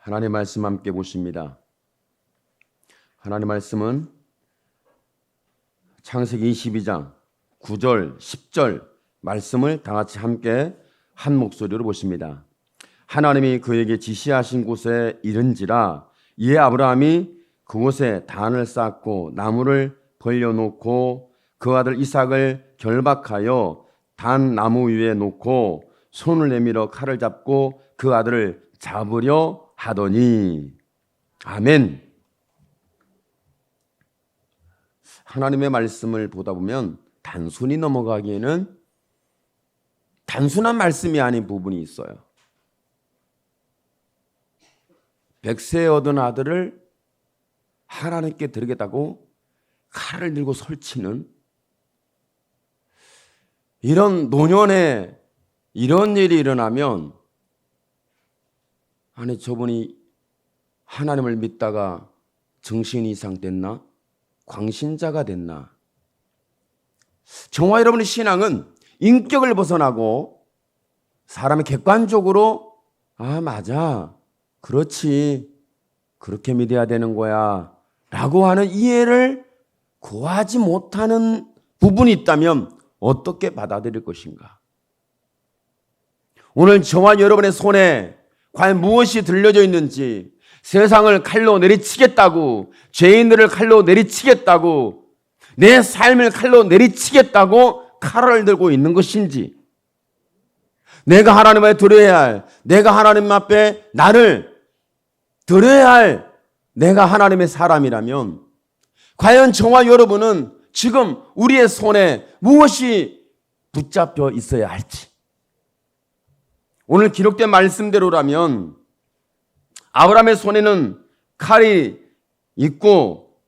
하나님의 말씀 함께 보십니다. 하나님의 말씀은 창세기 22장 9절, 10절 말씀을 다 같이 함께 한 목소리로 보십니다. 하나님이 그에게 지시하신 곳에 이른지라 이에 아브라함이 그곳에 단을 쌓고 나무를 벌려놓고 그 아들 이삭을 결박하여 단 나무 위에 놓고 손을 내밀어 칼을 잡고 그 아들을 잡으려 하더니. 아멘. 하나님의 말씀을 보다 보면 단순히 넘어가기에는 단순한 말씀이 아닌 부분이 있어요. 백세 얻은 아들을 하나님께 드리겠다고 칼을 들고 설치는 이런 노년에 이런 일이 일어나면 아니 저분이 하나님을 믿다가 정신이 이상됐나? 광신자가 됐나? 저와 여러분의 신앙은 인격을 벗어나고 사람이 객관적으로 맞아, 그렇지, 그렇게 믿어야 되는 거야 라고 하는 이해를 구하지 못하는 부분이 있다면 어떻게 받아들일 것인가? 오늘 저와 여러분의 손에 과연 무엇이 들려져 있는지, 세상을 칼로 내리치겠다고, 죄인들을 칼로 내리치겠다고, 내 삶을 칼로 내리치겠다고 칼을 들고 있는 것인지, 내가 하나님을 드려야 할, 내가 하나님 앞에 나를 드려야 할 내가 하나님의 사람이라면 과연 저와 여러분은 지금 우리의 손에 무엇이 붙잡혀 있어야 할지. 오늘 기록된 말씀대로라면 아브라함의 손에는 칼이 있고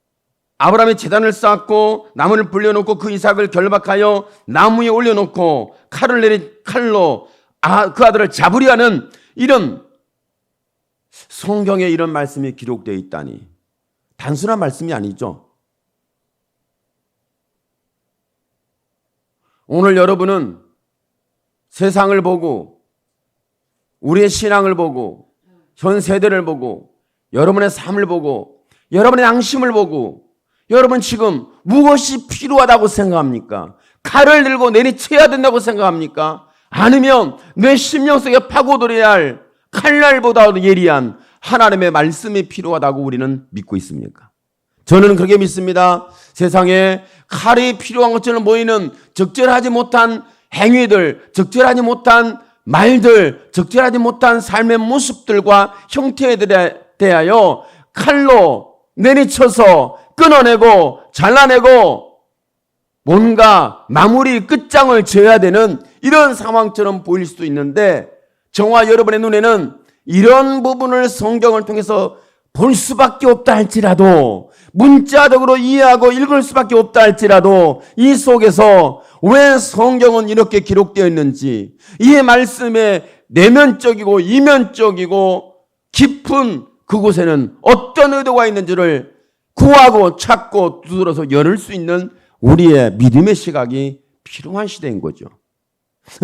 아브라함이 제단을 쌓고 나무를 불려놓고 그 이삭을 결박하여 나무 위에 올려놓고 칼로 그 아들을 잡으려 하는 이런 성경에 이런 말씀이 기록되어 있다니 단순한 말씀이 아니죠. 오늘 여러분은 세상을 보고 우리의 신앙을 보고 현 세대를 보고 여러분의 삶을 보고 여러분의 양심을 보고 여러분 지금 무엇이 필요하다고 생각합니까? 칼을 들고 내리쳐야 된다고 생각합니까? 아니면 내 심령 속에 파고들어야 할 칼날보다도 예리한 하나님의 말씀이 필요하다고 우리는 믿고 있습니까? 저는 그렇게 믿습니다. 세상에 칼이 필요한 것처럼 보이는 적절하지 못한 행위들, 적절하지 못한 말들, 적절하지 못한 삶의 모습들과 형태에 대하여 칼로 내리쳐서 끊어내고 잘라내고 뭔가 마무리 끝장을 지어야 되는 이런 상황처럼 보일 수도 있는데 저와 여러분의 눈에는 이런 부분을 성경을 통해서 볼 수밖에 없다 할지라도 문자적으로 이해하고 읽을 수밖에 없다 할지라도 이 속에서 왜 성경은 이렇게 기록되어 있는지 이 말씀의 내면적이고 이면적이고 깊은 그곳에는 어떤 의도가 있는지를 구하고 찾고 두드려서 열을 수 있는 우리의 믿음의 시각이 필요한 시대인 거죠.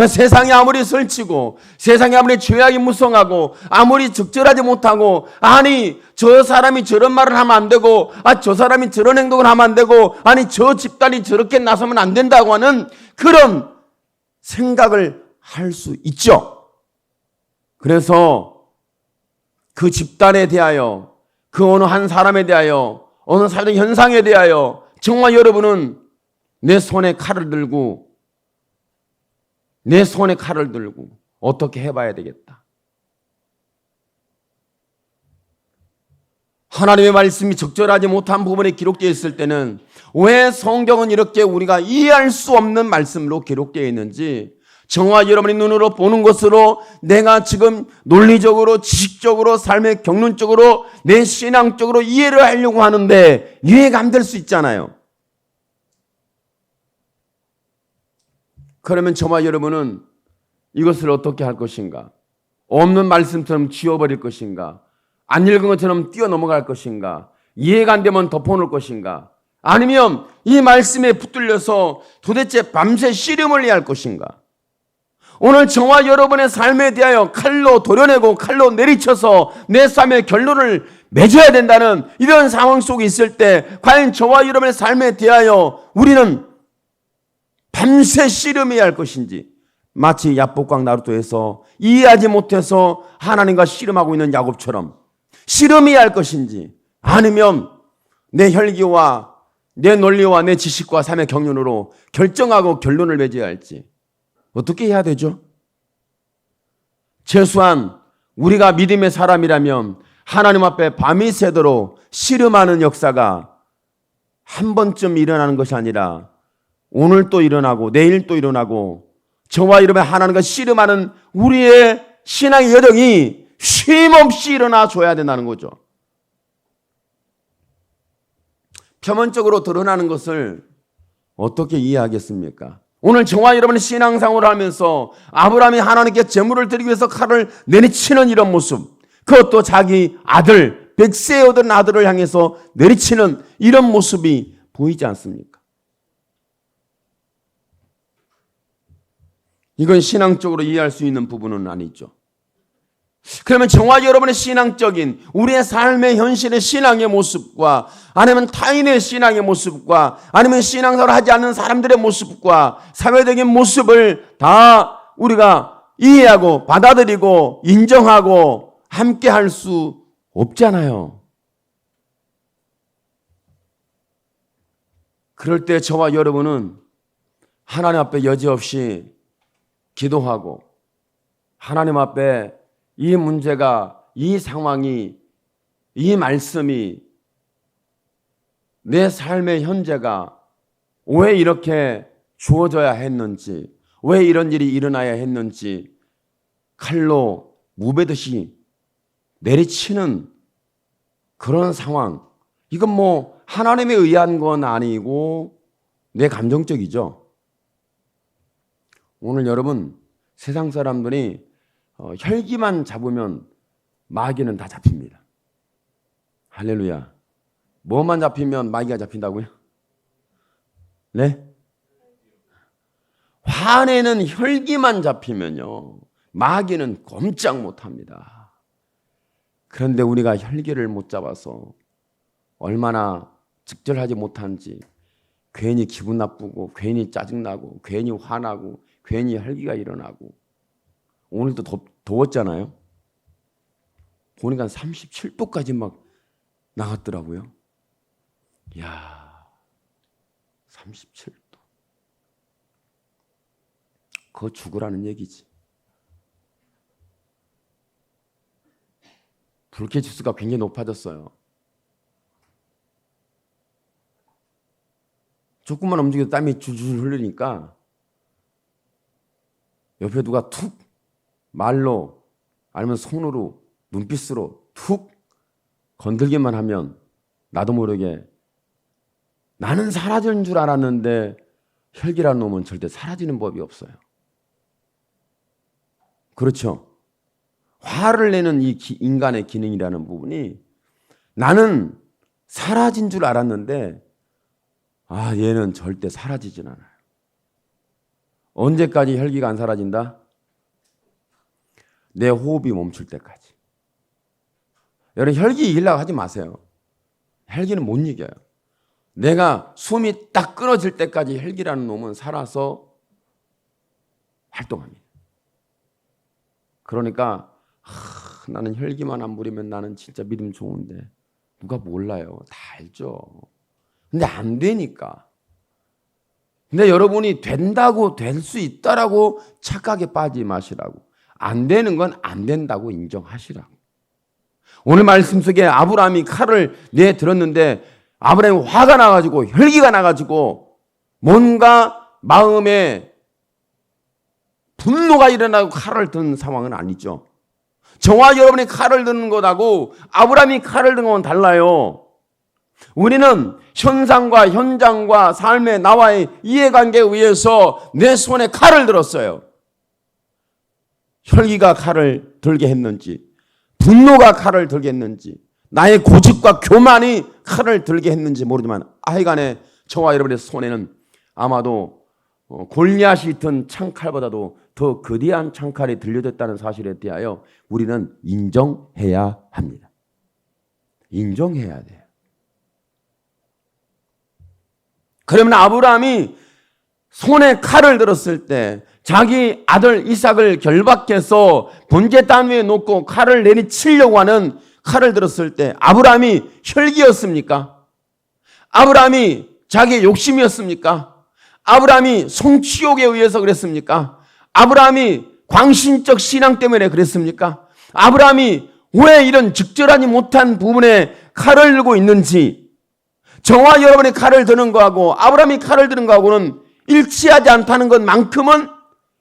세상이 아무리 설치고 세상이 아무리 죄악이 무성하고 아무리 적절하지 못하고 아니 저 사람이 저런 말을 하면 안 되고 저 사람이 저런 행동을 하면 안 되고 아니 저 집단이 저렇게 나서면 안 된다고 하는 그런 생각을 할 수 있죠. 그래서 그 집단에 대하여 그 어느 한 사람에 대하여 어느 사회적 현상에 대하여 정말 여러분은 내 손에 칼을 들고 어떻게 해봐야 되겠다. 하나님의 말씀이 적절하지 못한 부분에 기록되어 있을 때는 왜 성경은 이렇게 우리가 이해할 수 없는 말씀으로 기록되어 있는지 저와 여러분의 눈으로 보는 것으로 내가 지금 논리적으로 지식적으로 삶의 경륜적으로 내 신앙적으로 이해를 하려고 하는데 이해가 안 될 수 있잖아요. 그러면 저와 여러분은 이것을 어떻게 할 것인가? 없는 말씀처럼 지워버릴 것인가? 안 읽은 것처럼 뛰어넘어갈 것인가? 이해가 안 되면 덮어놓을 것인가? 아니면 이 말씀에 붙들려서 도대체 밤새 씨름을 해야 할 것인가? 오늘 저와 여러분의 삶에 대하여 칼로 도려내고 칼로 내리쳐서 내 삶의 결론을 맺어야 된다는 이런 상황 속에 있을 때 과연 저와 여러분의 삶에 대하여 우리는 밤새 씨름해야 할 것인지, 마치 야복강 나루토에서 이해하지 못해서 하나님과 씨름하고 있는 야곱처럼 씨름해야 할 것인지, 아니면 내 혈기와 내 논리와 내 지식과 삶의 경륜으로 결정하고 결론을 맺어야 할지 어떻게 해야 되죠? 최소한 우리가 믿음의 사람이라면 하나님 앞에 밤이 새도록 씨름하는 역사가 한 번쯤 일어나는 것이 아니라 오늘 또 일어나고 내일 또 일어나고 저와 여러분의 하나님과 씨름하는 우리의 신앙의 여정이 쉼없이 일어나 줘야 된다는 거죠. 표면적으로 드러나는 것을 어떻게 이해하겠습니까? 오늘 저와 여러분의 신앙생활을 하면서 아브라함이 하나님께 제물을 드리기 위해서 칼을 내리치는 이런 모습, 그것도 자기 아들, 백세에 얻은 아들을 향해서 내리치는 이런 모습이 보이지 않습니까? 이건 신앙적으로 이해할 수 있는 부분은 아니죠. 그러면 저와 여러분의 신앙적인 우리의 삶의 현실의 신앙의 모습과 아니면 타인의 신앙의 모습과 아니면 신앙생활을 하지 않는 사람들의 모습과 사회적인 모습을 다 우리가 이해하고 받아들이고 인정하고 함께 할 수 없잖아요. 그럴 때 저와 여러분은 하나님 앞에 여지없이 기도하고 하나님 앞에 이 문제가, 이 상황이, 이 말씀이 내 삶의 현재가 왜 이렇게 주어져야 했는지, 왜 이런 일이 일어나야 했는지 칼로 무베듯이 내리치는 그런 상황, 이건 뭐 하나님에 의한 건 아니고 내 감정적이죠. 오늘 여러분, 세상 사람들이 혈기만 잡으면 마귀는 다 잡힙니다. 할렐루야. 뭐만 잡히면 마귀가 잡힌다고요? 네? 화내는 혈기만 잡히면요, 마귀는 꼼짝 못합니다. 그런데 우리가 혈기를 못 잡아서 얼마나 직절하지 못한지 괜히 기분 나쁘고 괜히 짜증나고 괜히 화나고 괜히 혈기가 일어나고. 오늘도 더웠잖아요. 보니까 37도까지 막 나갔더라고요. 이야, 37도. 그거 죽으라는 얘기지. 불쾌 지수가 굉장히 높아졌어요. 조금만 움직여도 땀이 줄줄 흐르니까 옆에 누가 툭 말로 아니면 손으로 눈빛으로 툭 건들기만 하면 나도 모르게 나는 사라지는 줄 알았는데 혈기라는 놈은 절대 사라지는 법이 없어요. 그렇죠? 화를 내는 이 인간의 기능이라는 부분이 나는 사라진 줄 알았는데 얘는 절대 사라지진 않아요. 언제까지 혈기가 안 사라진다? 내 호흡이 멈출 때까지. 여러분, 혈기 이기려고 하지 마세요. 혈기는 못 이겨요. 내가 숨이 딱 끊어질 때까지 혈기라는 놈은 살아서 활동합니다. 그러니까 나는 혈기만 안 부리면 나는 진짜 믿음 좋은데 누가 몰라요. 다 알죠. 근데 안 되니까. 근데 여러분이 된다고 될 수 있다라고 착각에 빠지지 마시라고. 안 되는 건 안 된다고 인정하시라고. 오늘 말씀 속에 아브라함이 칼을 내들었는데 아브라함이 화가 나가지고 혈기가 나가지고 뭔가 마음에 분노가 일어나고 칼을 든 상황은 아니죠. 저와 여러분이 칼을 드는 것하고 아브라함이 칼을 든 건 달라요. 우리는 현상과 현장과 삶의 나와의 이해관계에 의해서 내 손에 칼을 들었어요. 혈기가 칼을 들게 했는지, 분노가 칼을 들게 했는지, 나의 고집과 교만이 칼을 들게 했는지 모르지만 하여간에 저와 여러분의 손에는 아마도 골리앗이 든 창칼보다도 더 거대한 창칼이 들려졌다는 사실에 대하여 우리는 인정해야 합니다. 인정해야 돼요. 그러면 아브라함이 손에 칼을 들었을 때 자기 아들 이삭을 결박해서 번제단 위에 놓고 칼을 내리치려고 하는 칼을 들었을 때 아브라함이 혈기였습니까? 아브라함이 자기의 욕심이었습니까? 아브라함이 성취욕에 의해서 그랬습니까? 아브라함이 광신적 신앙 때문에 그랬습니까? 아브라함이 왜 이런 적절하지 못한 부분에 칼을 들고 있는지, 저와 여러분이 칼을 드는 거하고 아브라함이 칼을 드는 거하고는 일치하지 않다는 것만큼은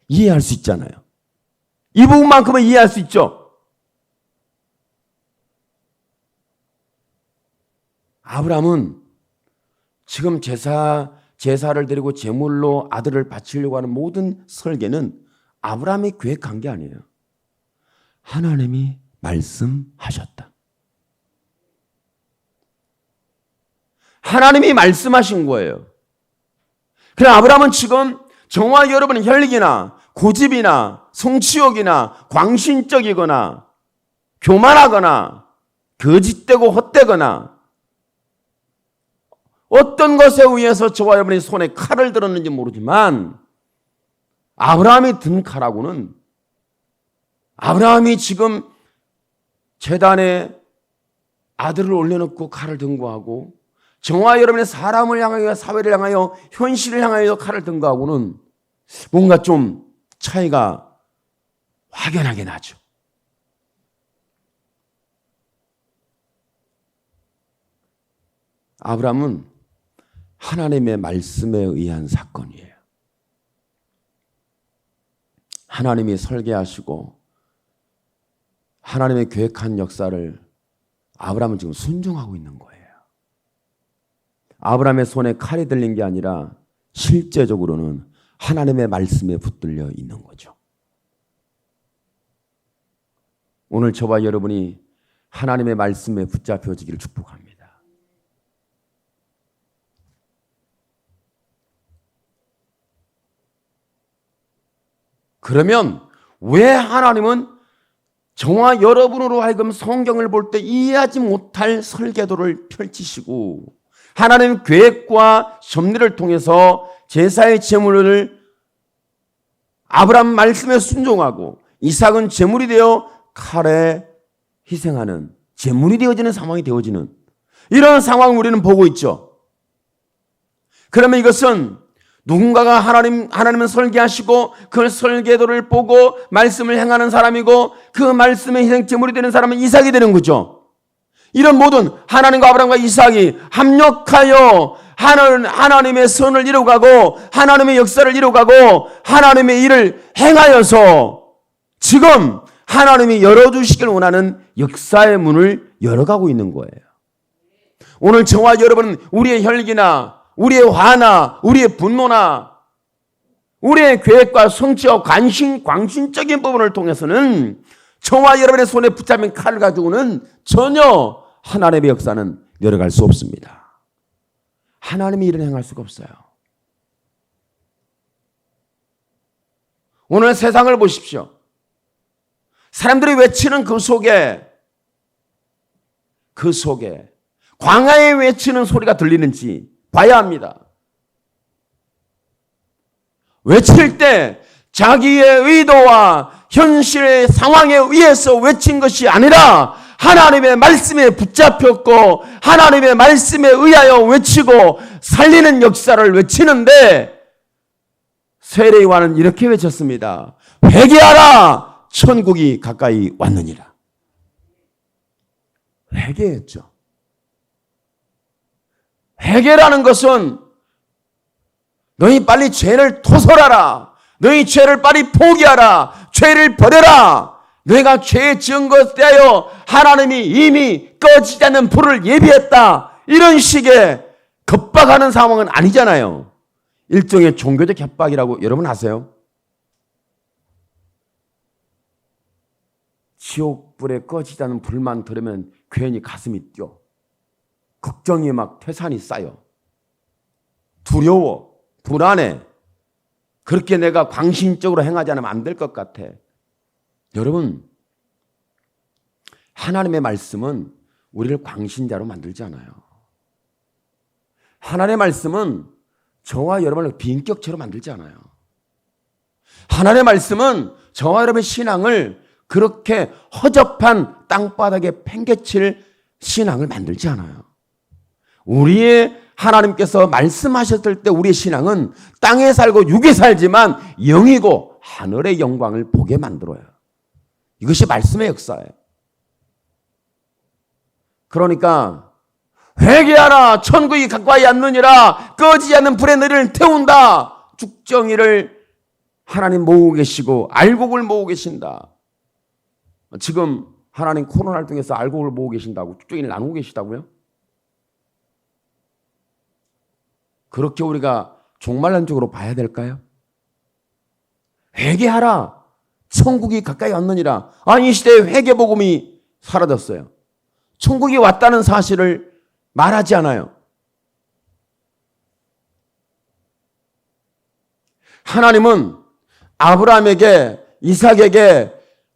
이해할 수 있잖아요. 이 부분만큼은 이해할 수 있죠. 아브라함은 지금 제사를 드리고 제물로 아들을 바치려고 하는 모든 설계는 아브라함이 계획한 게 아니에요. 하나님이 말씀하셨다. 하나님이 말씀하신 거예요. 그럼 아브라함은 지금 저와 여러분의 혈기나 고집이나 성취욕이나 광신적이거나 교만하거나 거짓되고 헛되거나 어떤 것에 의해서 저와 여러분이 손에 칼을 들었는지 모르지만 아브라함이 든 칼하고는 아브라함이 지금 제단에 아들을 올려놓고 칼을 든 거하고 저와 여러분의 사람을 향하여 사회를 향하여 현실을 향하여 칼을 든 거하고는 뭔가 좀 차이가 확연하게 나죠. 아브라함은 하나님의 말씀에 의한 사건이에요. 하나님이 설계하시고 하나님의 계획한 역사를 아브라함은 지금 순종하고 있는 거예요. 아브라함의 손에 칼이 들린 게 아니라 실제적으로는 하나님의 말씀에 붙들려 있는 거죠. 오늘 저와 여러분이 하나님의 말씀에 붙잡혀지기를 축복합니다. 그러면 왜 하나님은 저와 여러분으로 하여금 성경을 볼 때 이해하지 못할 설계도를 펼치시고 하나님의 계획과 섭리를 통해서 제사의 제물을 아브라함 말씀에 순종하고 이삭은 제물이 되어 칼에 희생하는 제물이 되어지는 상황이 되어지는 이런 상황을 우리는 보고 있죠. 그러면 이것은 누군가가 하나님은 설계하시고 그 설계도를 보고 말씀을 행하는 사람이고 그 말씀의 희생 제물이 되는 사람은 이삭이 되는 거죠. 이런 모든 하나님과 아브라함과 이삭이 합력하여 하나님의 선을 이루어가고 하나님의 역사를 이루어가고 하나님의 일을 행하여서 지금 하나님이 열어주시길 원하는 역사의 문을 열어가고 있는 거예요. 오늘 저와 여러분은 우리의 혈기나 우리의 화나 우리의 분노나 우리의 계획과 성취와 광신적인 부분을 통해서는 저와 여러분의 손에 붙잡힌 칼을 가지고는 전혀 하나님의 역사는 열어갈 수 없습니다. 하나님이 일을 행할 수가 없어요. 오늘 세상을 보십시오. 사람들이 외치는 그 속에 광야에 외치는 소리가 들리는지 봐야 합니다. 외칠 때 자기의 의도와 현실의 상황에 의해서 외친 것이 아니라 하나님의 말씀에 붙잡혔고 하나님의 말씀에 의하여 외치고 살리는 역사를 외치는데 세례요한은 이렇게 외쳤습니다. 회개하라 천국이 가까이 왔느니라. 회개했죠. 회개라는 것은 너희 빨리 죄를 토설하라. 너희 죄를 빨리 포기하라. 죄를 버려라. 너희가 죄에 지은 것에 대하여 하나님이 이미 꺼지지 않는 불을 예비했다. 이런 식의 겁박하는 상황은 아니잖아요. 일종의 종교적 협박이라고 여러분 아세요? 지옥불에 꺼지지 않는 불만 들으면 괜히 가슴이 뛰어. 걱정이 막 태산이 쌓여. 두려워, 불안해. 그렇게 내가 광신적으로 행하지 않으면 안 될 것 같아. 여러분, 하나님의 말씀은 우리를 광신자로 만들지 않아요. 하나님의 말씀은 저와 여러분을 비인격체로 만들지 않아요. 하나님의 말씀은 저와 여러분의 신앙을 그렇게 허접한 땅바닥에 팽개칠 신앙을 만들지 않아요. 우리의 하나님께서 말씀하셨을 때 우리의 신앙은 땅에 살고 육에 살지만 영이고 하늘의 영광을 보게 만들어요. 이것이 말씀의 역사예요. 그러니까 회개하라, 천국이 가까이 왔느니라, 꺼지지 않는 불의 너희를 태운다. 죽정이를 하나님 모으고 계시고 알곡을 모으고 계신다. 지금 하나님 코로나를 통해서 알곡을 모으고 계신다고, 죽정이를 나누고 계시다고요? 그렇게 우리가 종말론적으로 봐야 될까요? 회개하라, 천국이 가까이 왔느니라. 아니, 이 시대에 회개복음이 사라졌어요. 천국이 왔다는 사실을 말하지 않아요. 하나님은 아브라함에게, 이삭에게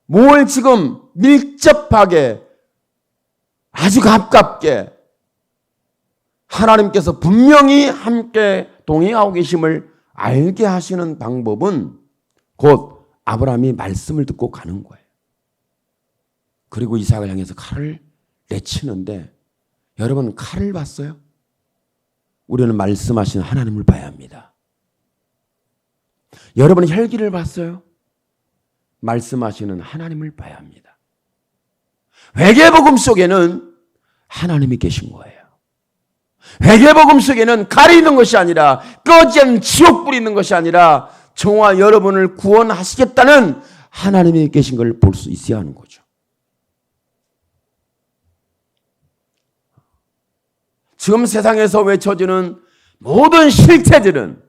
뭘 지금 밀접하게 아주 가깝게 하나님께서 분명히 함께 동행하고 계심을 알게 하시는 방법은 곧 아브라함이 말씀을 듣고 가는 거예요. 그리고 이삭을 향해서 칼을 내치는데, 여러분 칼을 봤어요? 우리는 말씀하신 하나님을 봐야 합니다. 여러분은 혈기를 봤어요? 말씀하시는 하나님을 봐야 합니다. 회개복음 속에는 하나님이 계신 거예요. 회개복음 속에는 칼이 있는 것이 아니라, 꺼지지 않는 지옥불이 있는 것이 아니라 저와 여러분을 구원하시겠다는 하나님이 계신 걸 볼 수 있어야 하는 거죠. 지금 세상에서 외쳐지는 모든 실체들을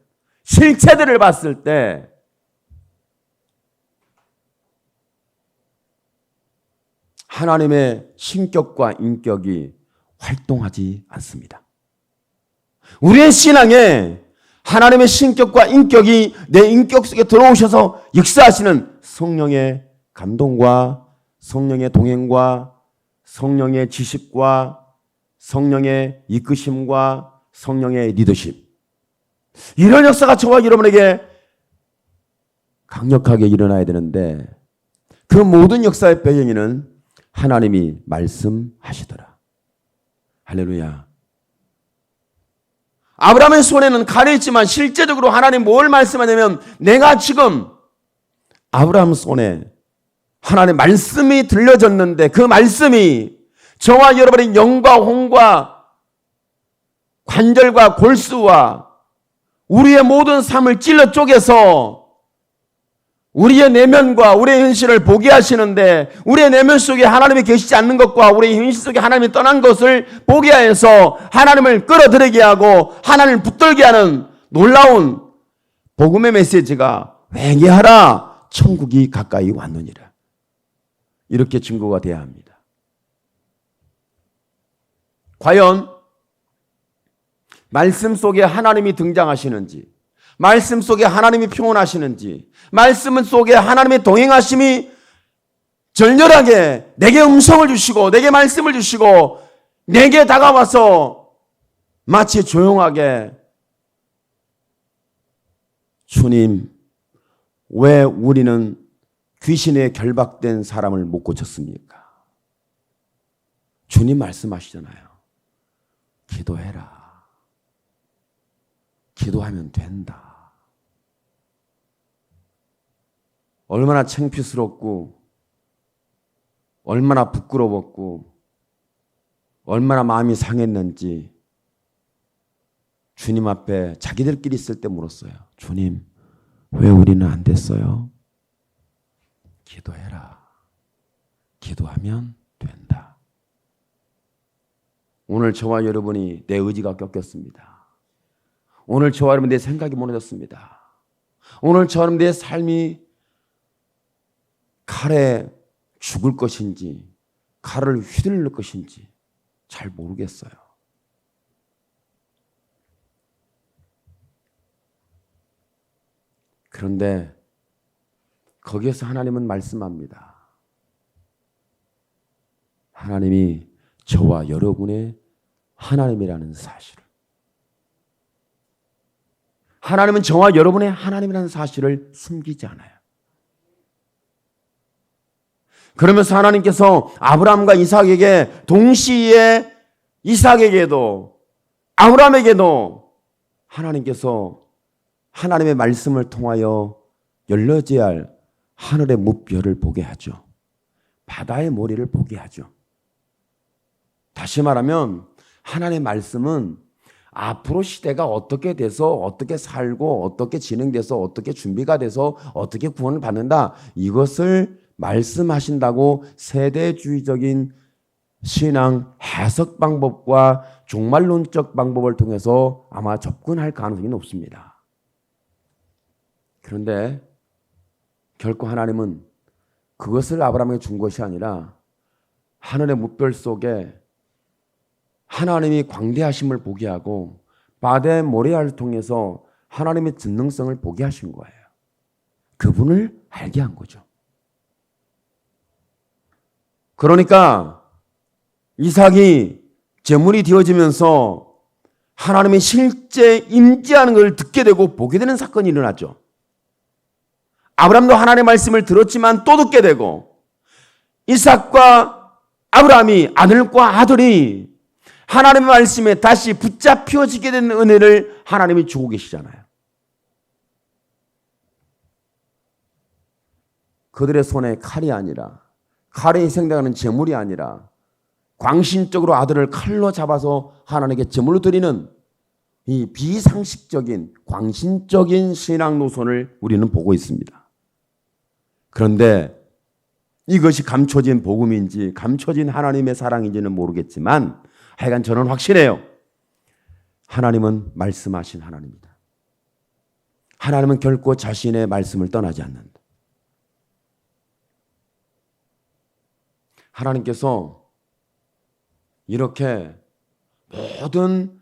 봤을 때 하나님의 신격과 인격이 활동하지 않습니다. 우리의 신앙에 하나님의 신격과 인격이 내 인격 속에 들어오셔서 역사하시는 성령의 감동과 성령의 동행과 성령의 지식과 성령의 이끄심과 성령의 리더십, 이런 역사가 저와 여러분에게 강력하게 일어나야 되는데, 그 모든 역사의 배경에는 하나님이 말씀하시더라. 할렐루야. 아브라함의 손에는 칼이 있지만 실제적으로 하나님 뭘 말씀하냐면, 내가 지금 아브라함 손에 하나님의 말씀이 들려졌는데 그 말씀이 저와 여러분의 영과 혼과 관절과 골수와 우리의 모든 삶을 찔러 쪼개서 우리의 내면과 우리의 현실을 보게 하시는데, 우리의 내면 속에 하나님이 계시지 않는 것과 우리의 현실 속에 하나님이 떠난 것을 보게 해서 하나님을 끌어들이게 하고 하나님을 붙들게 하는 놀라운 복음의 메시지가 회개하라, 천국이 가까이 왔느니라. 이렇게 증거가 돼야 합니다. 과연 말씀 속에 하나님이 등장하시는지, 말씀 속에 하나님이 표현하시는지, 말씀 속에 하나님의 동행하심이 절렬하게 내게 음성을 주시고 내게 말씀을 주시고 내게 다가와서 마치 조용하게, 주님, 왜 우리는 귀신에 결박된 사람을 못 고쳤습니까? 주님 말씀하시잖아요. 기도해라. 기도하면 된다. 얼마나 창피스럽고 얼마나 부끄러웠고 얼마나 마음이 상했는지 주님 앞에 자기들끼리 있을 때 물었어요. 주님, 왜 우리는 안 됐어요? 기도해라. 기도하면 된다. 오늘 저와 여러분이 내 의지가 꺾였습니다. 오늘 저와 여러분 내 생각이 무너졌습니다. 오늘 저와 여러분 내 삶이 칼에 죽을 것인지 칼을 휘둘릴 것인지 잘 모르겠어요. 그런데 거기에서 하나님은 말씀합니다. 하나님이 저와 여러분의 하나님이라는 사실을, 하나님은 저와 여러분의 하나님이라는 사실을 숨기지 않아요. 그러면서 하나님께서 아브라함과 이삭에게 동시에 이삭에게도 아브라함에게도 하나님께서 하나님의 말씀을 통하여 열려져야 할 하늘의 무별을 보게 하죠. 바다의 모래를 보게 하죠. 다시 말하면 하나님의 말씀은 앞으로 시대가 어떻게 돼서 어떻게 살고 어떻게 진행돼서 어떻게 준비가 돼서 어떻게 구원을 받는다, 이것을 말씀하신다고 세대주의적인 신앙 해석 방법과 종말론적 방법을 통해서 아마 접근할 가능성이 높습니다. 그런데 결코 하나님은 그것을 아브라함에게 준 것이 아니라 하늘의 무별 속에 하나님이 광대하심을 보게 하고 바다의 모래알을 통해서 하나님의 전능성을 보게 하신 거예요. 그분을 알게 한 거죠. 그러니까 이삭이 제물이 되어지면서 하나님의 실제 임재하는 것을 듣게 되고 보게 되는 사건이 일어났죠. 아브라함도 하나님의 말씀을 들었지만 또 듣게 되고, 이삭과 아브라함이, 아들과 아들이 하나님의 말씀에 다시 붙잡혀지게 된 은혜를 하나님이 주고 계시잖아요. 그들의 손에 칼이 아니라, 칼에 희생당하는 제물이 아니라 광신적으로 아들을 칼로 잡아서 하나님께 제물로 드리는 이 비상식적인 광신적인 신앙 노선을 우리는 보고 있습니다. 그런데 이것이 감춰진 복음인지 감춰진 하나님의 사랑인지는 모르겠지만 하여간 저는 확실해요. 하나님은 말씀하신 하나님이다. 하나님은 결코 자신의 말씀을 떠나지 않는다. 하나님께서 이렇게 모든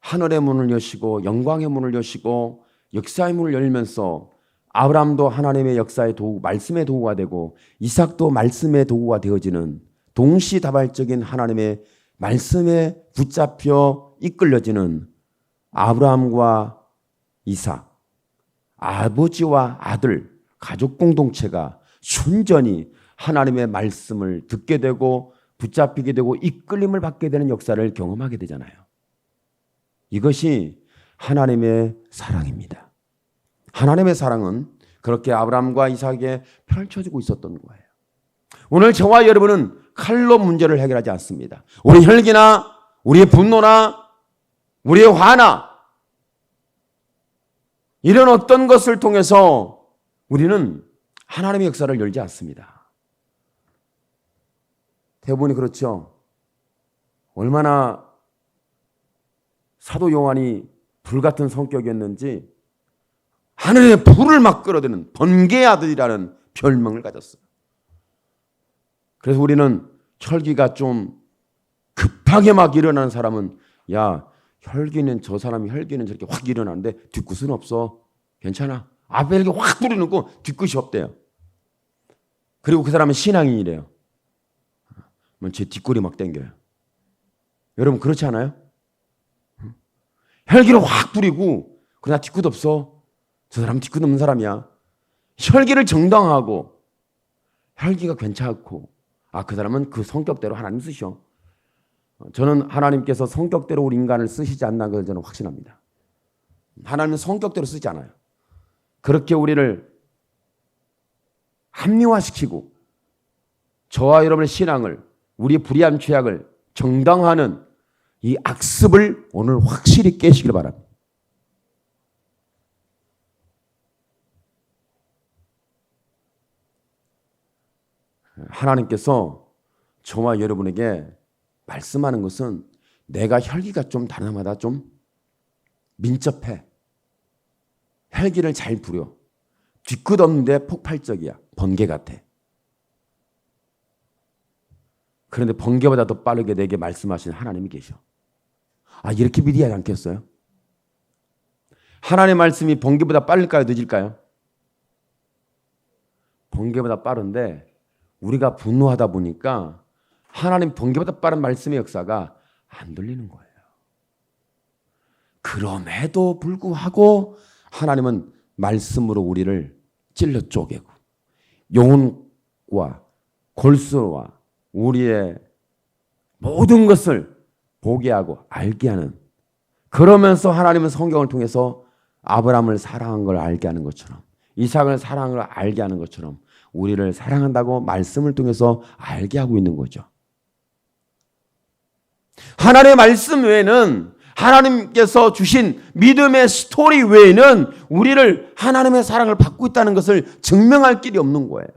하늘의 문을 여시고 영광의 문을 여시고 역사의 문을 열면서 아브라함도 하나님의 역사의 도구, 말씀의 도구가 되고 이삭도 말씀의 도구가 되어지는 동시다발적인 하나님의 말씀에 붙잡혀 이끌려지는 아브라함과 이삭, 아버지와 아들, 가족 공동체가 순전히 하나님의 말씀을 듣게 되고 붙잡히게 되고 이끌림을 받게 되는 역사를 경험하게 되잖아요. 이것이 하나님의 사랑입니다. 하나님의 사랑은 그렇게 아브라함과 이삭에게 펼쳐지고 있었던 거예요. 오늘 저와 여러분은 칼로 문제를 해결하지 않습니다. 우리 혈기나 우리의 분노나 우리의 화나 이런 어떤 것을 통해서 우리는 하나님의 역사를 열지 않습니다. 대부분이 그렇죠. 얼마나 사도 요한이 불같은 성격이었는지 하늘의 불을 막 끌어들이는 번개의 아들이라는 별명을 가졌어요. 그래서 우리는 혈기가 좀 급하게 막 일어나는 사람은, 야, 혈기는 저 사람이 혈기는 저렇게 확 일어나는데 뒤끝은 없어. 괜찮아. 앞에 이렇게 확 뿌리놓고 뒤끝이 없대요. 그리고 그 사람은 신앙인이래요. 제 뒷골이 막 땡겨요. 여러분 그렇지 않아요? 혈기를 확 뿌리고 그러나 뒤끝 없어. 저 사람은 뒤끝 없는 사람이야. 혈기를 정당하고 혈기가 괜찮고, 그 사람은 그 성격대로 하나님 쓰셔. 저는 하나님께서 성격대로 우리 인간을 쓰시지 않는 걸 저는 확신합니다. 하나님은 성격대로 쓰지 않아요. 그렇게 우리를 합리화시키고 저와 여러분의 신앙을, 우리의 불의한 죄악을 정당화하는 이 악습을 오늘 확실히 깨시길 바랍니다. 하나님께서 저와 여러분에게 말씀하는 것은 내가 혈기가 좀 다른 해마다 좀 민첩해. 혈기를 잘 부려. 뒤끝 없는데 폭발적이야. 번개 같아. 그런데 번개보다 더 빠르게 내게 말씀하시는 하나님이 계셔. 이렇게 미리하지 않겠어요? 하나님의 말씀이 번개보다 빠를까요? 늦을까요? 번개보다 빠른데 우리가 분노하다 보니까 하나님 번개보다 빠른 말씀의 역사가 안 들리는 거예요. 그럼에도 불구하고 하나님은 말씀으로 우리를 찔러 쪼개고 영혼과 골수와 우리의 모든 것을 보게 하고 알게 하는, 그러면서 하나님은 성경을 통해서 아브라함을 사랑한 걸 알게 하는 것처럼, 이삭을 사랑한 걸 알게 하는 것처럼 우리를 사랑한다고 말씀을 통해서 알게 하고 있는 거죠. 하나님의 말씀 외에는, 하나님께서 주신 믿음의 스토리 외에는 우리를 하나님의 사랑을 받고 있다는 것을 증명할 길이 없는 거예요.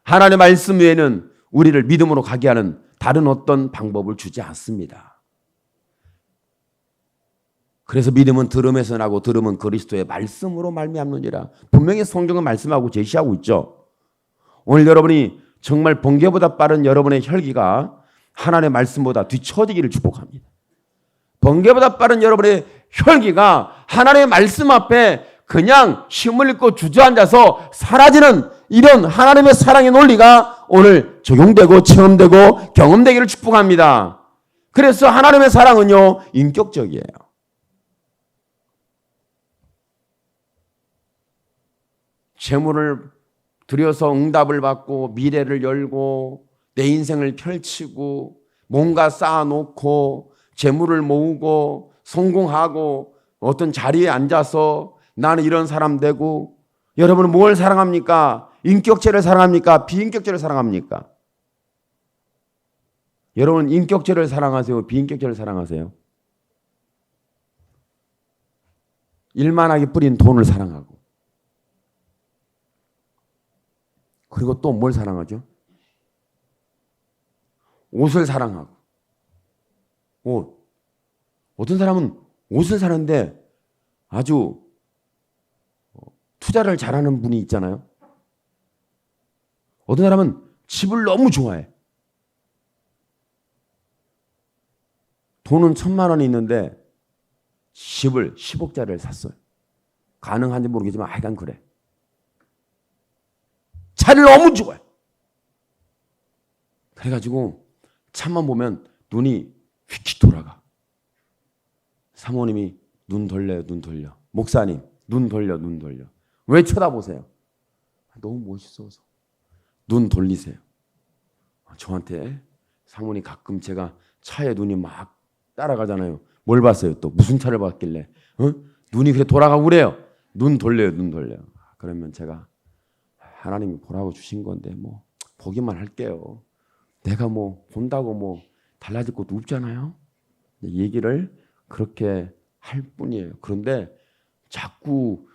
하나님의 말씀 외에는 우리를 믿음으로 가게 하는 다른 어떤 방법을 주지 않습니다. 그래서 믿음은 들음에서 나고 들음은 그리스도의 말씀으로 말미암느니라. 분명히 성경은 말씀하고 제시하고 있죠. 오늘 여러분이 정말 번개보다 빠른 여러분의 혈기가 하나님의 말씀보다 뒤처지기를 축복합니다. 번개보다 빠른 여러분의 혈기가 하나님의 말씀 앞에 그냥 힘을 잃고 주저앉아서 사라지는 이런 하나님의 사랑의 논리가 오늘 적용되고 체험되고 경험되기를 축복합니다. 그래서 하나님의 사랑은요, 인격적이에요. 재물을 들여서 응답을 받고 미래를 열고 내 인생을 펼치고 뭔가 쌓아놓고 재물을 모으고 성공하고 어떤 자리에 앉아서 나는 이런 사람 되고, 여러분은 뭘 사랑합니까? 인격체를 사랑합니까? 비인격체를 사랑합니까? 여러분 인격체를 사랑하세요? 비인격체를 사랑하세요? 일만하게 뿌린 돈을 사랑하고, 그리고 또 뭘 사랑하죠? 옷을 사랑하고. 옷. 어떤 사람은 옷을 사는데 아주 투자를 잘하는 분이 있잖아요. 어떤 사람은 집을 너무 좋아해. 돈은 1,000만 원이 있는데 집을 10억짜리를 샀어요. 가능한지 모르겠지만 하여간 그래. 차를 너무 좋아해. 그래가지고 차만 보면 눈이 휙휙 돌아가. 사모님이 눈 돌려요, 눈 돌려. 목사님, 눈 돌려, 눈 돌려. 왜 쳐다보세요? 너무 멋있어서. 눈 돌리세요. 저한테 사모님 가끔 제가 차에 눈이 막 따라가잖아요. 뭘 봤어요? 또 무슨 차를 봤길래 눈이 그래 돌아가고 그래요. 눈 돌려요, 눈 돌려. 그러면 제가 하나님이 보라고 주신 건데 뭐 보기만 할게요. 내가 뭐 본다고 뭐 달라질 것도 없잖아요. 얘기를 그렇게 할 뿐이에요. 그런데 자꾸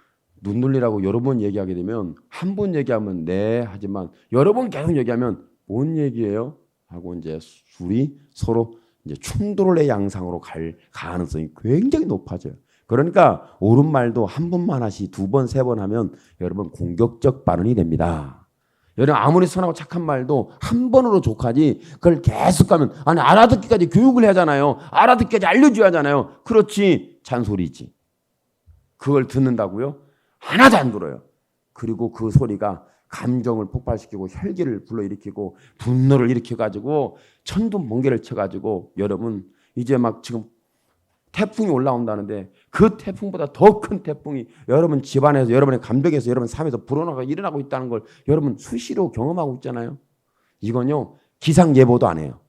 눈 돌리라고 여러 번 얘기하게 되면, 한 번 얘기하면 네 하지만 여러 번 계속 얘기하면 뭔 얘기예요? 하고 이제 둘이 서로 이제 충돌의 양상으로 갈 가능성이 굉장히 높아져요. 그러니까 옳은 말도 한 번만 하시, 2번, 3번 하면 여러분 공격적 발언이 됩니다. 여러분 아무리 선하고 착한 말도 한 번으로 족하지, 그걸 계속 가면, 아니 알아듣기까지 교육을 해야 하잖아요. 알아듣기까지 알려줘야 하잖아요. 그렇지, 잔소리지. 그걸 듣는다고요? 하나도 안 들어요. 그리고 그 소리가 감정을 폭발시키고 혈기를 불러일으키고 분노를 일으켜가지고 천둥번개를 쳐가지고, 여러분 이제 막 지금 태풍이 올라온다는데 그 태풍보다 더 큰 태풍이 여러분 집안에서, 여러분의 감정에서, 여러분 삶에서 불어나고 일어나고 있다는 걸 여러분 수시로 경험하고 있잖아요. 이건요 기상 예보도 안 해요.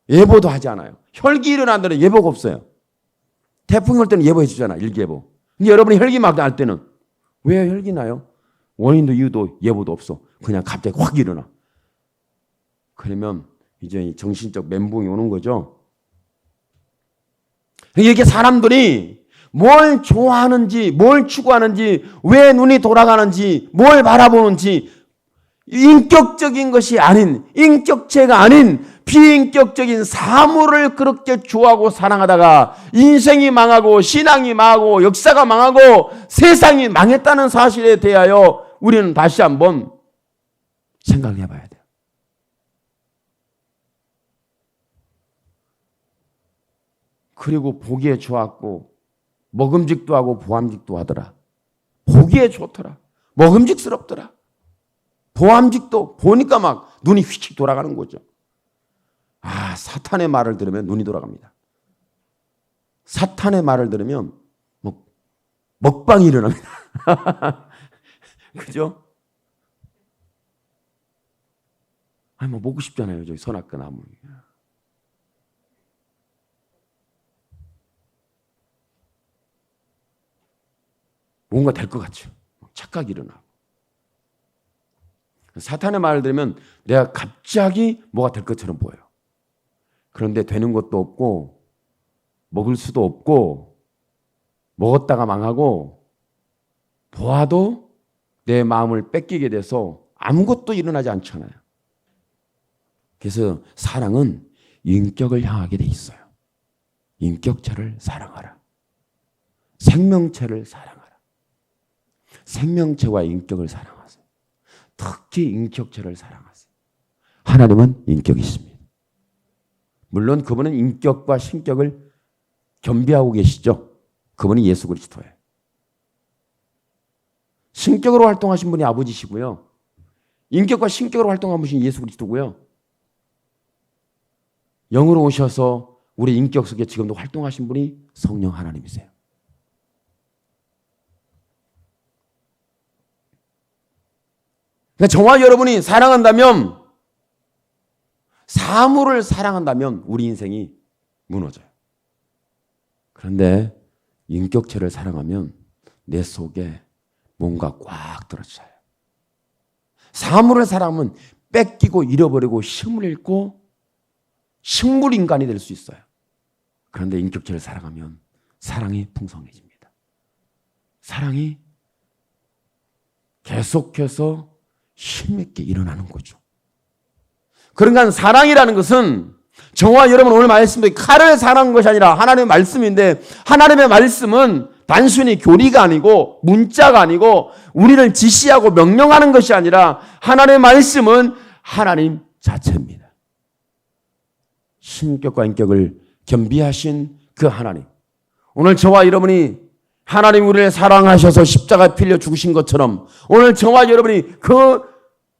예보도 하지 않아요. 혈기 일어난 데는 예보가 없어요. 태풍이 올 때는 예보해 주잖아, 일기예보. 근데 여러분이 혈기 막 날 때는 왜 혈기 나요? 원인도 이유도 예보도 없어. 그냥 갑자기 확 일어나. 그러면 이제 정신적 멘붕이 오는 거죠. 이게 사람들이 뭘 좋아하는지, 뭘 추구하는지, 왜 눈이 돌아가는지, 뭘 바라보는지, 인격적인 것이 아닌, 인격체가 아닌 비인격적인 사물을 그렇게 좋아하고 사랑하다가 인생이 망하고 신앙이 망하고 역사가 망하고 세상이 망했다는 사실에 대하여 우리는 다시 한번 생각을 해봐야 돼요. 그리고 보기에 좋았고 먹음직도 하고 보암직도 하더라. 보기에 좋더라. 먹음직스럽더라. 보암직도 보니까 막 눈이 휙휙 돌아가는 거죠. 사탄의 말을 들으면 눈이 돌아갑니다. 사탄의 말을 들으면 먹방이 일어납니다. 그죠? 먹고 싶잖아요. 저기 선악과 나무. 뭔가 될 것 같죠. 착각이 일어나고. 사탄의 말을 들으면 내가 갑자기 뭐가 될 것처럼 보여요. 그런데 되는 것도 없고 먹을 수도 없고 먹었다가 망하고 보아도 내 마음을 뺏기게 돼서 아무것도 일어나지 않잖아요. 그래서 사랑은 인격을 향하게 돼 있어요. 인격체를 사랑하라. 생명체를 사랑하라. 생명체와 인격을 사랑하세요. 특히 인격체를 사랑하세요. 하나님은 인격이 있습니다. 물론 그분은 인격과 신격을 겸비하고 계시죠. 그분이 예수 그리스도예요. 신격으로 활동하신 분이 아버지시고요. 인격과 신격으로 활동한 분이 예수 그리스도고요. 영으로 오셔서 우리 인격 속에 지금도 활동하신 분이 성령 하나님이세요. 그러니까 저와 여러분이 사랑한다면, 사물을 사랑한다면 우리 인생이 무너져요. 그런데 인격체를 사랑하면 내 속에 뭔가 꽉 들어차요. 사물을 사랑하면 뺏기고 잃어버리고 힘을 잃고 식물인간이 될 수 있어요. 그런데 인격체를 사랑하면 사랑이 풍성해집니다. 사랑이 계속해서 힘있게 일어나는 거죠. 그러니까 사랑이라는 것은 저와 여러분 오늘 말씀도 칼을 사랑한 것이 아니라 하나님의 말씀인데, 하나님의 말씀은 단순히 교리가 아니고 문자가 아니고 우리를 지시하고 명령하는 것이 아니라 하나님의 말씀은 하나님 자체입니다. 신격과 인격을 겸비하신 그 하나님. 오늘 저와 여러분이 하나님 우리를 사랑하셔서 십자가 피 흘려 죽으신 것처럼 오늘 저와 여러분이 그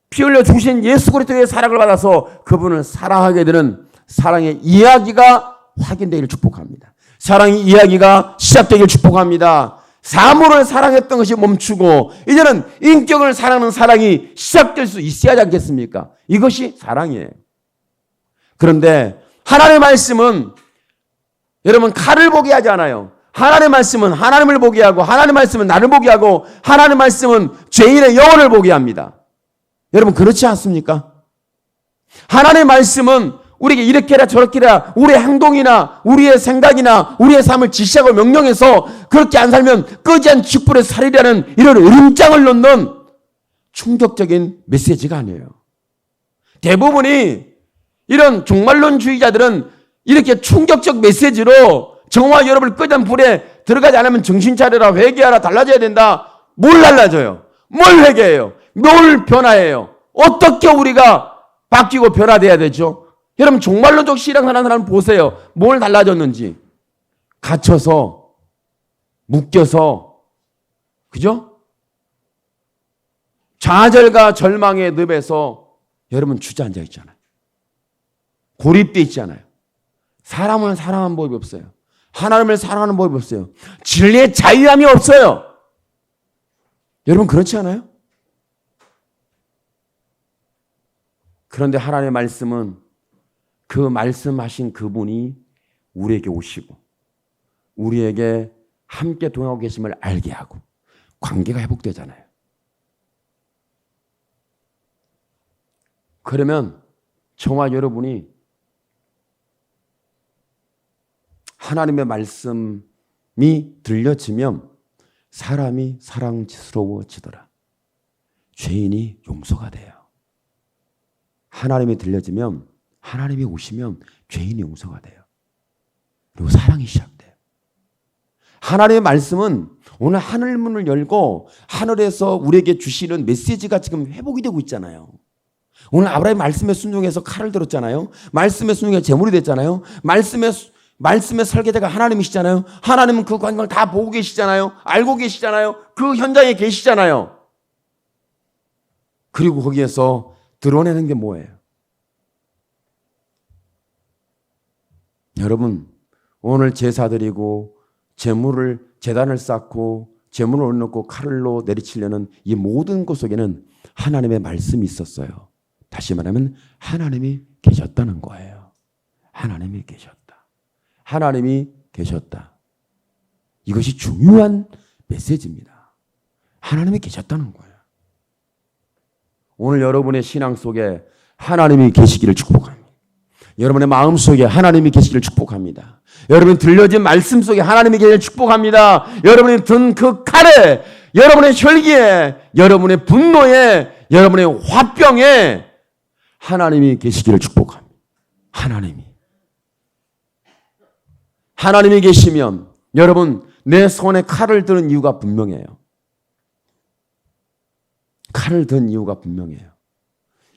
피 흘려 죽으신 예수 그리스도의 사랑을 받아서 그분을 사랑하게 되는 사랑의 이야기가 확인되기를 축복합니다. 사랑의 이야기가 시작되기를 축복합니다. 사물을 사랑했던 것이 멈추고 이제는 인격을 사랑하는 사랑이 시작될 수 있어야 하지 않겠습니까? 이것이 사랑이에요. 그런데 하나님의 말씀은 여러분 칼을 보게 하지 않아요. 하나님의 말씀은 하나님을 보게 하고 하나님의 말씀은 나를 보게 하고 하나님의 말씀은 죄인의 영혼을 보게 합니다. 여러분 그렇지 않습니까? 하나님의 말씀은 우리에게 이렇게 해라 저렇게 해라 우리의 행동이나 우리의 생각이나 우리의 삶을 지시하고 명령해서 그렇게 안 살면 꺼지한 쥐뿔에 살이라는 이런 으름장을 놓는 충격적인 메시지가 아니에요. 대부분이 이런 종말론주의자들은 이렇게 충격적 메시지로 저와 여러분을 꺼지한 불에 들어가지 않으면 정신 차려라 회개하라 달라져야 된다. 뭘 달라져요? 뭘 회개해요? 뭘 변화해요? 어떻게 우리가 바뀌고 변화돼야 되죠? 여러분 종말론적 신앙하는 사람 보세요. 뭘 달라졌는지. 갇혀서 묶여서 그죠? 좌절과 절망의 늪에서 여러분 주저앉아 있잖아요. 고립돼 있잖아요. 사람을 사랑하는 법이 없어요. 하나님을 사랑하는 법이 없어요. 진리의 자유함이 없어요. 여러분 그렇지 않아요? 그런데 하나님의 말씀은 그 말씀하신 그분이 우리에게 오시고 우리에게 함께 동행하고 계심을 알게 하고 관계가 회복되잖아요. 그러면 저와 여러분이 하나님의 말씀이 들려지면 사람이 사랑스러워지더라. 죄인이 용서가 돼요. 하나님이 들려지면 하나님이 오시면 죄인이 용서가 돼요. 그리고 사랑이 시작돼요. 하나님의 말씀은 오늘 하늘 문을 열고 하늘에서 우리에게 주시는 메시지가 지금 회복이 되고 있잖아요. 오늘 아브라함이 말씀에 순종해서 칼을 들었잖아요. 말씀에 순종해서 제물이 됐잖아요. 말씀의 설계자가 하나님이시잖아요. 하나님은 그 관계를 다 보고 계시잖아요. 알고 계시잖아요. 그 현장에 계시잖아요. 그리고 거기에서 드러내는 게 뭐예요? 여러분, 오늘 제사 드리고 제단을 쌓고 제물을 올려놓고 칼로 내리치려는 이 모든 것 속에는 하나님의 말씀이 있었어요. 다시 말하면 하나님이 계셨다는 거예요. 하나님이 계셨다. 하나님이 계셨다. 이것이 중요한 메시지입니다. 하나님이 계셨다는 거예요. 오늘 여러분의 신앙 속에 하나님이 계시기를 축복합니다. 여러분의 마음 속에 하나님이 계시기를 축복합니다. 여러분이 들려진 말씀 속에 하나님이 계시기를 축복합니다. 여러분이 든 그 칼에, 여러분의 혈기에, 여러분의 분노에, 여러분의 화병에 하나님이 계시기를 축복합니다. 하나님이 계시면 여러분 내 손에 칼을 드는 이유가 분명해요. 칼을 든 이유가 분명해요.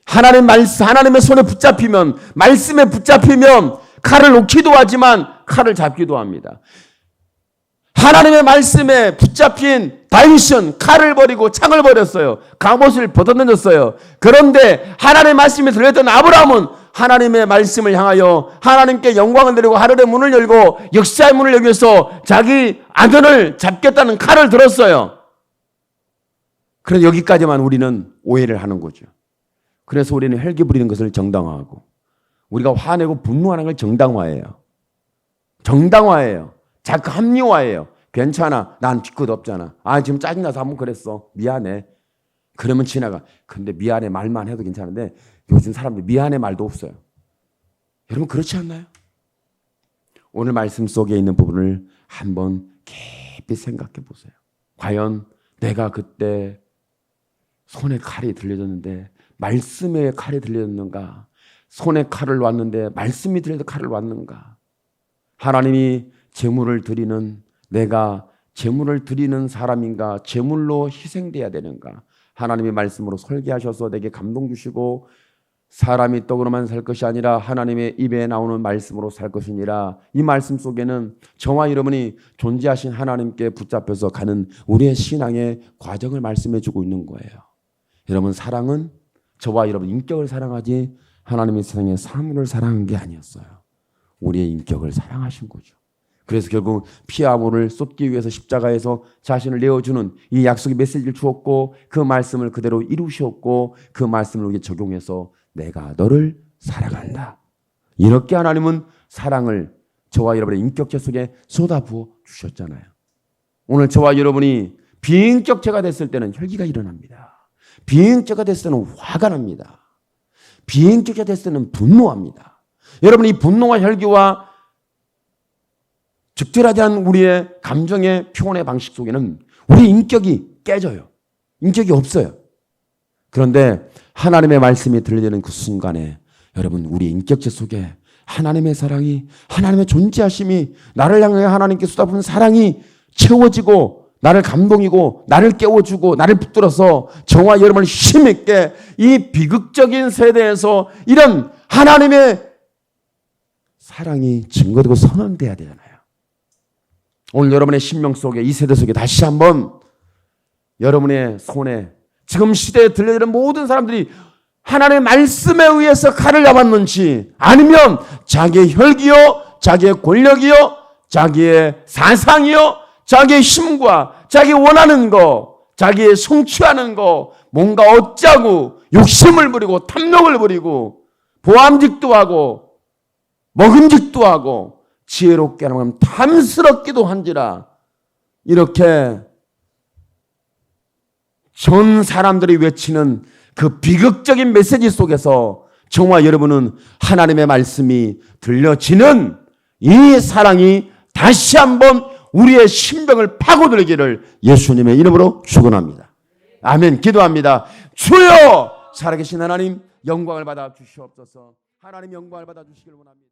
하나님의 손에 붙잡히면, 말씀에 붙잡히면 칼을 놓기도 하지만 칼을 잡기도 합니다. 하나님의 말씀에 붙잡힌 다윗은 칼을 버리고 창을 버렸어요. 갑옷을 벗어던졌어요. 그런데 하나님의 말씀이 들렸던 아브라함은 하나님의 말씀을 향하여 하나님께 영광을 드리고 하늘의 문을 열고 역사의 문을 열기 위해서 자기 아들을 잡겠다는 칼을 들었어요. 그래서 여기까지만 우리는 오해를 하는 거죠. 그래서 우리는 혈기 부리는 것을 정당화하고 우리가 화내고 분노하는 걸 정당화해요. 자꾸 합리화해요. 괜찮아. 난 뒤끝 없잖아. 지금 짜증나서 한번 그랬어. 미안해. 그러면 지나가. 근데 미안해 말만 해도 괜찮은데 요즘 사람들 미안해 말도 없어요. 여러분 그렇지 않나요? 오늘 말씀 속에 있는 부분을 한번 깊이 생각해 보세요. 과연 내가 그때 손에 칼이 들려졌는데 말씀에 칼이 들려졌는가? 손에 칼을 놨는데 말씀이 들려서 칼을 놨는가? 하나님이 제물을 드리는 내가 제물을 드리는 사람인가? 제물로 희생돼야 되는가? 하나님의 말씀으로 설계하셔서 내게 감동 주시고 사람이 떡으로만 살 것이 아니라 하나님의 입에 나오는 말씀으로 살 것이니라. 이 말씀 속에는 저와 여러분이 존재하신 하나님께 붙잡혀서 가는 우리의 신앙의 과정을 말씀해 주고 있는 거예요. 여러분 사랑은 저와 여러분 인격을 사랑하지 하나님의 세상의 사물을 사랑한 게 아니었어요. 우리의 인격을 사랑하신 거죠. 그래서 결국 피와 물을 쏟기 위해서 십자가에서 자신을 내어주는 이 약속의 메시지를 주었고 그 말씀을 그대로 이루셨고 그 말씀을 우리에게 적용해서 내가 너를 사랑한다. 이렇게 하나님은 사랑을 저와 여러분의 인격체 속에 쏟아부어 주셨잖아요. 오늘 저와 여러분이 비인격체가 됐을 때는 혈기가 일어납니다. 비인격체가 됐을 때는 화가 납니다. 비인격체가 됐을 때는 분노합니다. 여러분 이 분노와 혈기와 적절하지 않은 우리의 감정의 표현의 방식 속에는 우리 인격이 깨져요. 인격이 없어요. 그런데 하나님의 말씀이 들리는 그 순간에 여러분 우리 인격체 속에 하나님의 사랑이 하나님의 존재하심이 나를 향해 하나님께 쏟아부는 사랑이 채워지고 나를 감동이고 나를 깨워주고 나를 붙들어서 저와 여러분을 힘있게 이 비극적인 세대에서 이런 하나님의 사랑이 증거되고 선언돼야 되잖아요. 오늘 여러분의 심령 속에 이 세대 속에 다시 한번 여러분의 손에 지금 시대에 들려지는 모든 사람들이 하나님의 말씀에 의해서 칼을 잡았는지 아니면 자기의 혈기요 자기의 권력이요 자기의 사상이요 자기의 힘과 자기 원하는 거 자기의 성취하는 거 뭔가 얻자고 욕심을 부리고 탐욕을 부리고 보암직도 하고 먹음직도 하고 지혜롭게 하면 탐스럽기도 한지라 이렇게 전 사람들이 외치는 그 비극적인 메시지 속에서 저와 여러분은 하나님의 말씀이 들려지는 이 사랑이 다시 한번 우리의 심령을 파고들기를 예수님의 이름으로 축원합니다. 아멘. 기도합니다. 주여 살아계신 하나님 영광을 받아 주시옵소서. 하나님 영광을 받아 주시길 원합니다.